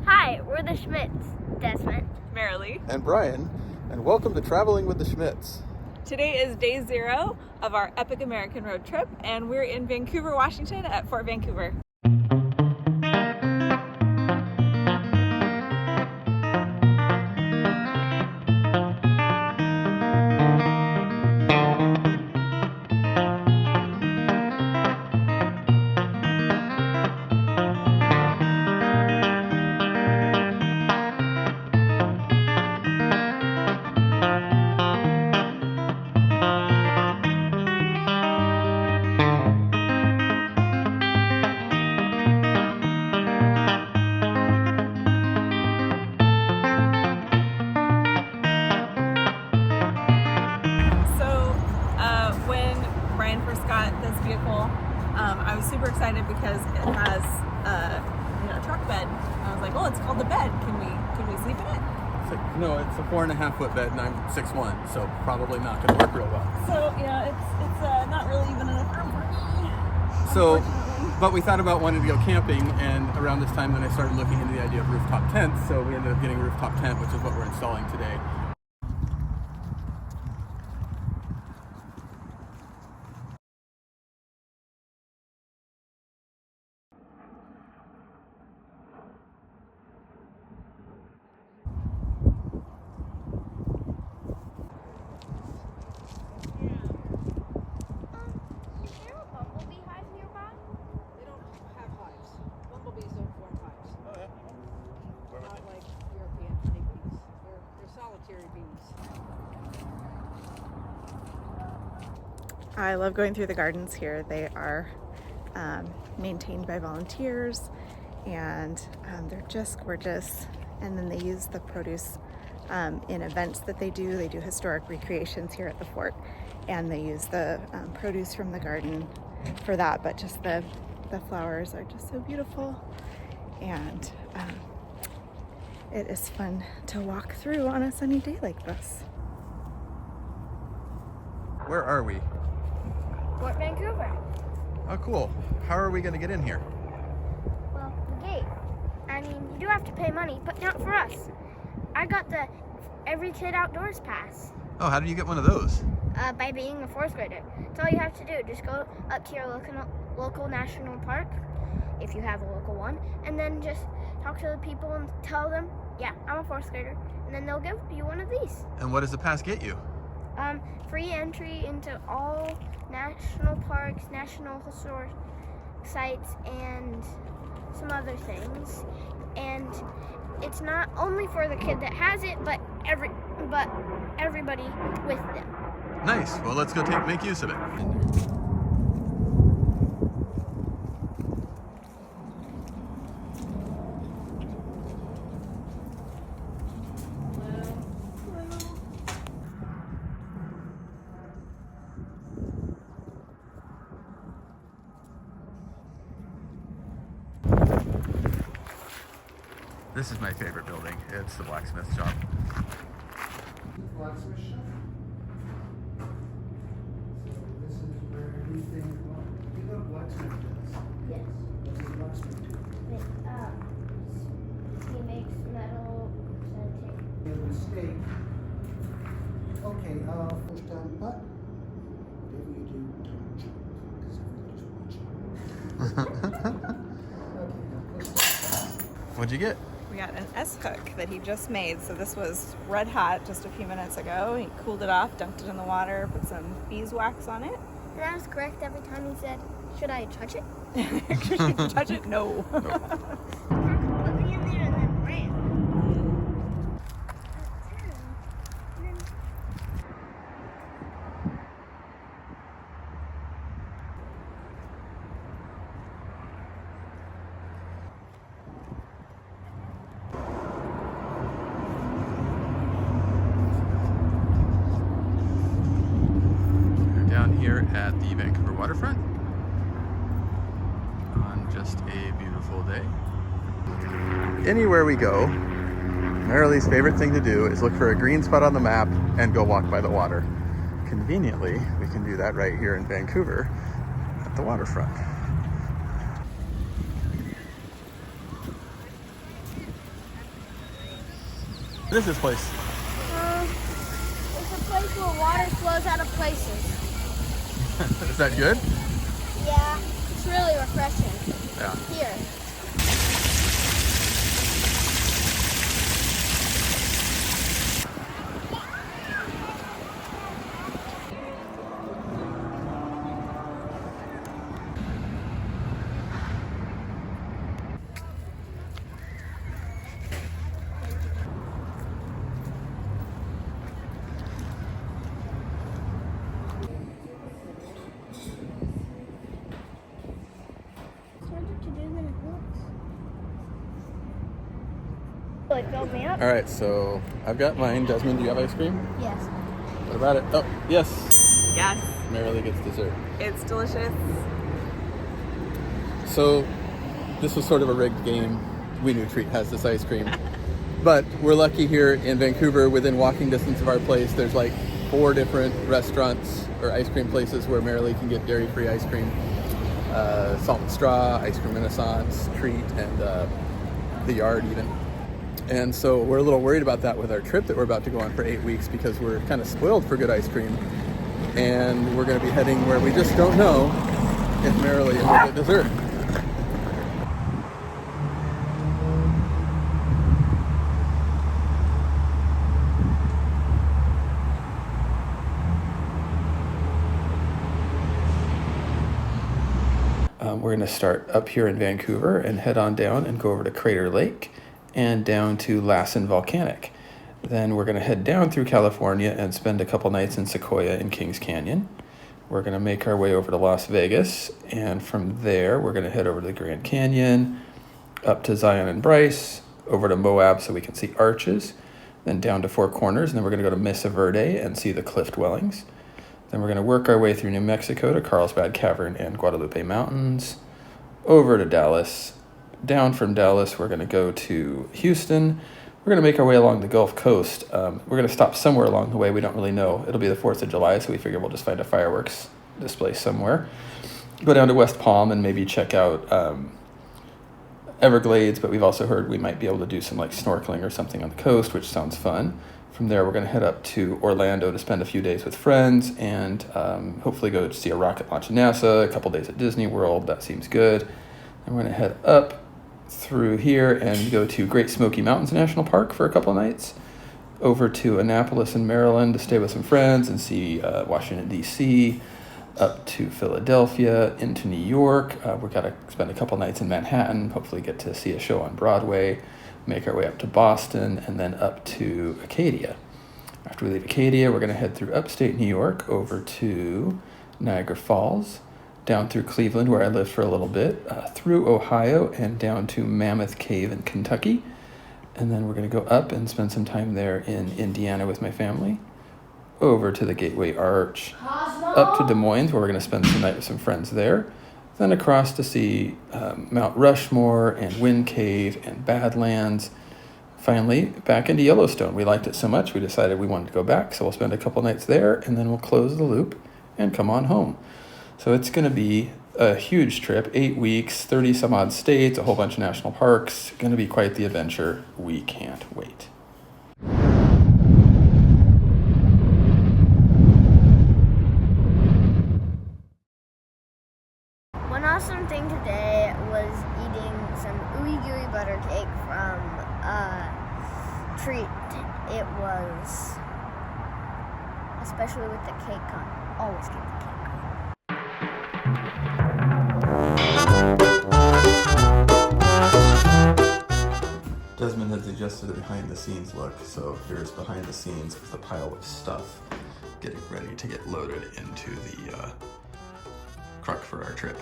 Hi, we're the Schmitz. Desmond, Marilee, and Brian, and welcome to Traveling with the Schmitz. Today is day 0 of our epic American road trip, and we're in Vancouver, Washington at Fort Vancouver. I was super excited because it has a truck bed. I was like, oh, it's called the bed. Can we sleep in it? No, it's a 4.5 foot bed and I'm 6'1", so probably not going to work real well. So it's not really even enough room for me. So, but we thought about wanting to go camping, and around this time then I started looking into the idea of rooftop tents, so we ended up getting a rooftop tent, which is what we're installing today. I love going through the gardens here. They are maintained by volunteers, and they're just gorgeous. And then they use the produce in events that they do. They do historic recreations here at the fort, and they use the produce from the garden for that. But just the flowers are just so beautiful, and it is fun to walk through on a sunny day like this. Where are we? Fort Vancouver. Oh, cool. How are we going to get in here? Well, the gate. I mean, you do have to pay money, but not for us. I got the Every Kid Outdoors pass. Oh, how did you get one of those? By being a 4th grader. That's all you have to do. Just go up to your local national park, if you have a local one, and then just talk to the people and tell them, yeah, I'm a 4th grader, and then they'll give you one of these. And what does the pass get you? Free entry into all national parks, national historic sites, and some other things. And it's not only for the kid that has it, but everybody with them. Nice. Well, let's go make use of it. This is my favorite building. It's the blacksmith shop. Blacksmith shop. So this is where everything. You know what blacksmith does? Yes. What's a blacksmith do? He makes metal setting. A mistake. Okay. First time, but whatever you do, don't jump because everybody's watching. Okay. Now push that. What'd you get? We got an S-hook that he just made. So this was red hot just a few minutes ago. He cooled it off, dunked it in the water, put some beeswax on it. And I was correct every time he said, should I touch it? Should you touch it? No. Put me in there and then ran. Here at the Vancouver Waterfront on just a beautiful day. Anywhere we go, Marilee's favorite thing to do is look for a green spot on the map and go walk by the water. Conveniently, we can do that right here in Vancouver at the waterfront. What is this place? It's a place where water flows out of places. Is that good? Yeah, it's really refreshing. Yeah. Here. Like, build me up? All right, so I've got mine. Desmond, do you have ice cream? Yes. What about it? Oh, yes. Yes, Marilee gets dessert. it's delicious. So this was sort of a rigged game. We knew Treat has this ice cream. But we're lucky here in Vancouver, within walking distance of our place, there's like 4 different restaurants or ice cream places where Marilee can get dairy-free ice cream. Salt and Straw, Ice Cream Renaissance, Treat, and The Yard even. And so we're a little worried about that with our trip that we're about to go on for 8 weeks, because we're kind of spoiled for good ice cream. And we're going to be heading where we just don't know if Marilee will get dessert. We're going to start up here in Vancouver and head on down and go over to Crater Lake and down to Lassen Volcanic. Then we're going to head down through California and spend a couple nights in Sequoia and Kings Canyon. We're going to make our way over to Las Vegas, and from there we're going to head over to the Grand Canyon, up to Zion and Bryce, over to Moab so we can see arches, then down to Four Corners, and then we're going to go to Mesa Verde and see the cliff dwellings. Then we're going to work our way through New Mexico to Carlsbad Cavern and Guadalupe Mountains, over to Dallas. Down from Dallas, we're going to go to Houston. We're going to make our way along the Gulf Coast. We're going to stop somewhere along the way. We don't really know. It'll be the 4th of July, so we figure we'll just find a fireworks display somewhere. Go down to West Palm and maybe check out Everglades, but we've also heard we might be able to do some like snorkeling or something on the coast, which sounds fun. From there, we're going to head up to Orlando to spend a few days with friends and hopefully go to see a rocket launch at NASA, a couple days at Disney World. That seems good. And we're going to head up through here and go to Great Smoky Mountains National Park for a couple of nights, over to Annapolis in Maryland to stay with some friends and see Washington, D.C., up to Philadelphia, into New York. We've got to spend a couple nights in Manhattan, hopefully get to see a show on Broadway, make our way up to Boston, and then up to Acadia. After we leave Acadia, we're going to head through upstate New York over to Niagara Falls, down through Cleveland, where I lived for a little bit, through Ohio, and down to Mammoth Cave in Kentucky. And then we're going to go up and spend some time there in Indiana with my family, over to the Gateway Arch, up to Des Moines, where we're going to spend the night with some friends there, then across to see Mount Rushmore and Wind Cave and Badlands. Finally, back into Yellowstone. We liked it so much, we decided we wanted to go back, so we'll spend a couple nights there, and then we'll close the loop and come on home. So it's going to be a huge trip, 8 weeks, 30 some odd states, a whole bunch of national parks. Going to be quite the adventure. We can't wait. One awesome thing today was eating some ooey gooey butter cake from Treat. It was, especially with the cake on. Always get the cake on. Desmond had suggested a behind-the-scenes look, so here's behind the scenes with a pile of stuff getting ready to get loaded into the truck for our trip.